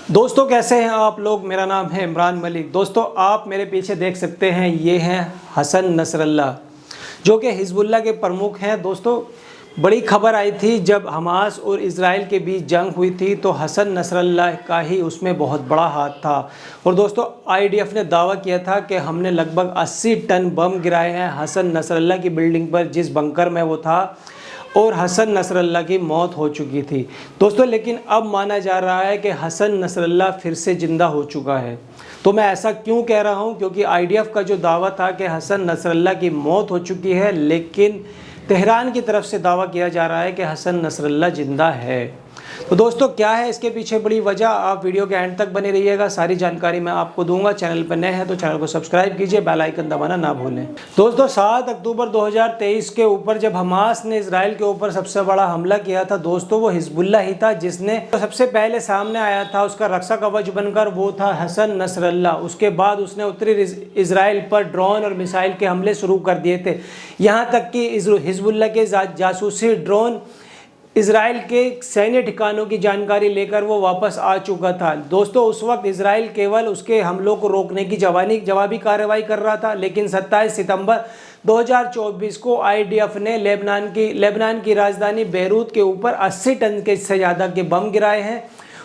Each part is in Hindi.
दोस्तों कैसे हैं आप लोग। मेरा नाम है इमरान मलिक। दोस्तों आप मेरे पीछे देख सकते हैं, ये हैं हसन नसरल्ला जो कि हिजबुल्लाह के प्रमुख हैं। दोस्तों बड़ी खबर आई थी जब हमास और इज़राइल के बीच जंग हुई थी, तो हसन नसरल्ला का ही उसमें बहुत बड़ा हाथ था। और दोस्तों आईडीएफ ने दावा किया था कि हमने लगभग 80 टन बम गिराए हैं हसन नसरल्ला की बिल्डिंग पर, जिस बंकर में वो था, और हसन नसरल्ला की मौत हो चुकी थी दोस्तों। लेकिन अब माना जा रहा है कि हसन नसरल्ला फिर से ज़िंदा हो चुका है। तो मैं ऐसा क्यों कह रहा हूं, क्योंकि आईडीएफ का जो दावा था कि हसन नसरल्ला की मौत हो चुकी है, लेकिन तेहरान की तरफ से दावा किया जा रहा है कि हसन नसरल्ला ज़िंदा है। तो दोस्तों क्या है इसके पीछे बड़ी वजह, आप वीडियो के एंड तक बने रहिएगा, सारी जानकारी मैं आपको दूंगा। चैनल पर नए हैं तो चैनल को सब्सक्राइब कीजिए, बेल आइकन दबाना ना भूलें। दोस्तों 7 अक्टूबर 2023 के ऊपर जब हमास ने इजराइल के ऊपर सबसे बड़ा हमला किया था दोस्तों, वो हिजबुल्लाह ही था जिसने सबसे पहले सामने आया था। उसका रक्षा कवच बनकर वो था हसन नसरल्ला। उसके बाद उसने उत्तरी इजराइल पर ड्रोन और मिसाइल के हमले शुरू कर दिए थे। यहाँ तक कि हिजबुल्लाह के जासूसी ड्रोन इज़राइल के सैन्य ठिकानों की जानकारी लेकर वो वापस आ चुका था। दोस्तों उस वक्त इज़राइल केवल उसके हमलों को रोकने की जवाबी कार्रवाई कर रहा था, लेकिन 27 सितंबर 2024 को आईडीएफ ने लेबनान की राजधानी बेरूत के ऊपर 80 टन के से ज़्यादा के बम गिराए हैं।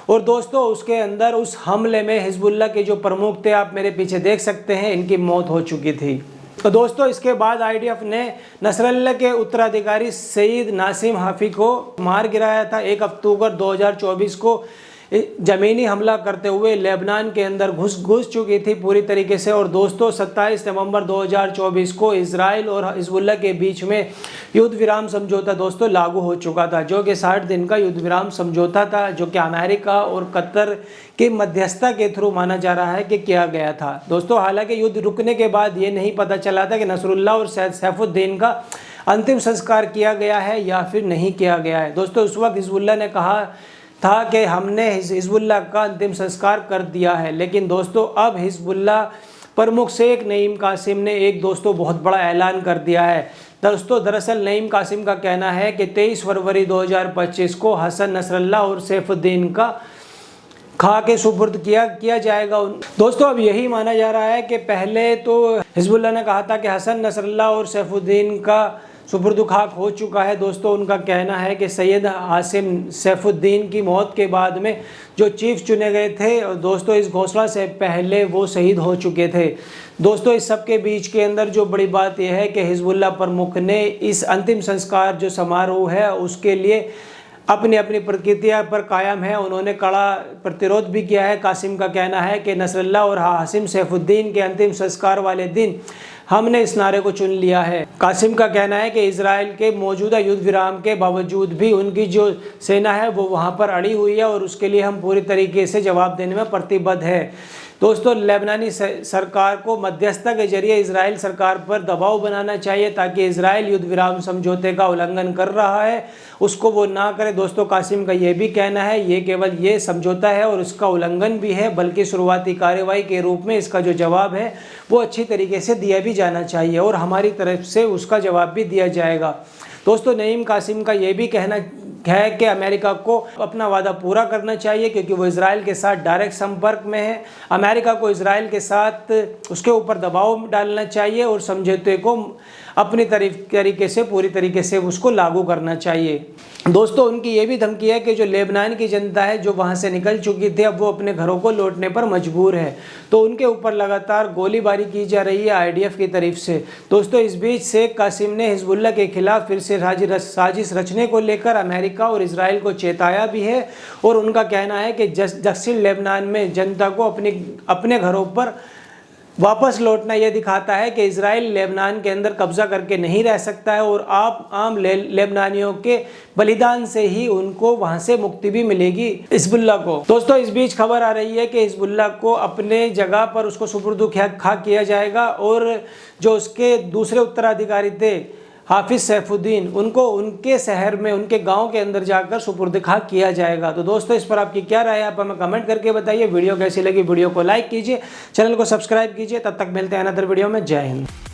और दोस्तों उसके अंदर उस हमले में हिजबुल्लाह के जो प्रमुख थे, आप मेरे पीछे देख सकते हैं, इनकी मौत हो चुकी थी। तो दोस्तों इसके बाद आईडीएफ ने नसरल्ला के उत्तराधिकारी सईद नासिम हाफी को मार गिराया था। 1 अक्टूबर 2024 को ज़मीनी हमला करते हुए लेबनान के अंदर घुस चुकी थी पूरी तरीके से। और दोस्तों 27 नवंबर 2024 को इजराइल और हिजबुल्लाह के बीच में युद्ध विराम समझौता दोस्तों लागू हो चुका था, जो कि 60 दिन का युद्ध विराम समझौता था, जो कि अमेरिका और कतर की मध्यस्थता के थ्रू माना जा रहा है कि किया गया था। दोस्तों हालांकि युद्ध रुकने के बाद ये नहीं पता चला था कि नसरुल्लाह और सैफुद्दीन का अंतिम संस्कार किया गया है या फिर नहीं किया गया है। दोस्तों उस वक्त हिजबुल्लाह ने कहा था कि हमने हिजबुल्लाह का अंतिम संस्कार कर दिया है, लेकिन दोस्तों अब हिजबुल्लाह प्रमुख शेख नईम कासिम ने एक दोस्तों बहुत बड़ा ऐलान कर दिया है। दोस्तों दरअसल नईम कासिम का कहना है कि 23 फरवरी 2025 को हसन नसरल्ला और सैफुद्दीन का खा के सुपुर्द किया जाएगा। दोस्तों अब यही माना जा रहा है कि पहले तो हिजबुल्लाह ने कहा था कि हसन नसरल्ला और सैफुद्दीन का सुपुर्द खाक हो चुका है। दोस्तों उनका कहना है कि सैयद आसिम सैफुद्दीन की मौत के बाद में जो चीफ चुने गए थे दोस्तों, इस घोषणा से पहले वो शहीद हो चुके थे। दोस्तों इस सब के बीच के अंदर जो बड़ी बात यह है कि हिजबुल्लाह प्रमुख ने इस अंतिम संस्कार जो समारोह है उसके लिए अपनी अपनी प्रक्रिया पर कायम है। उन्होंने कड़ा प्रतिरोध भी किया है। कासिम का कहना है कि नसरल्ला और हासिम सैफुद्दीन के अंतिम संस्कार वाले दिन हमने इस नारे को चुन लिया है। कासिम का कहना है कि इजराइल के मौजूदा युद्ध विराम के बावजूद भी उनकी जो सेना है वो वहां पर अड़ी हुई है और उसके लिए हम पूरी तरीके से जवाब देने में प्रतिबद्ध है। दोस्तों लेबनानी सरकार को मध्यस्थता के जरिए इजराइल सरकार पर दबाव बनाना चाहिए ताकि इजराइल युद्ध विराम समझौते का उल्लंघन कर रहा है उसको वो ना करे। दोस्तों कासिम का ये भी कहना है ये केवल ये समझौता है और इसका उल्लंघन भी है, बल्कि शुरुआती कार्रवाई के रूप में इसका जो जवाब है वो अच्छी तरीके से दिया भी जाना चाहिए और हमारी तरफ से उसका जवाब भी दिया जाएगा। दोस्तों नईम कासिम का ये भी कहना है कि अमेरिका को अपना वादा पूरा करना चाहिए, क्योंकि वो इजराइल के साथ डायरेक्ट संपर्क में है। अमेरिका को इजराइल के साथ उसके ऊपर दबाव डालना चाहिए और समझौते को अपनी तरीके से पूरी तरीके से उसको लागू करना चाहिए। दोस्तों उनकी ये भी धमकी है कि जो लेबनान की जनता है जो वहाँ से निकल चुकी थी, अब वो अपने घरों को लौटने पर मजबूर है, तो उनके ऊपर लगातार गोलीबारी की जा रही है आईडीएफ की तरफ से। दोस्तों इस बीच शेख कासिम ने हिजबुल्लाह के खिलाफ फिर से साजिश रचने को लेकर अमेरिका और इजराइल को चेताया भी है और उनका कहना है कि दक्षिण लेबनान में जनता को अपने घरों पर वापस लौटना यह दिखाता है कि इजराइल लेबनान के अंदर कब्जा करके नहीं रह सकता है और आम लेबनानियों के बलिदान से ही उनको वहां से मुक्ति भी मिलेगी हिजबुल्लाह को। दोस्तों इस बीच खबर आ रही है कि हिजबुल्लाह को अपने जगह पर उसको सुपुर्द खाक किया जाएगा और जो उसके दूसरे उत्तराधिकारी थे हाफिज सैफुद्दीन, उनको उनके शहर में उनके गांव के अंदर जाकर सुपुर्द खाक किया जाएगा। तो दोस्तों इस पर आपकी क्या राय है, आप हमें कमेंट करके बताइए। वीडियो कैसी लगी वीडियो को लाइक कीजिए, चैनल को सब्सक्राइब कीजिए। तब तक मिलते हैं अनदर वीडियो में। जय हिंद।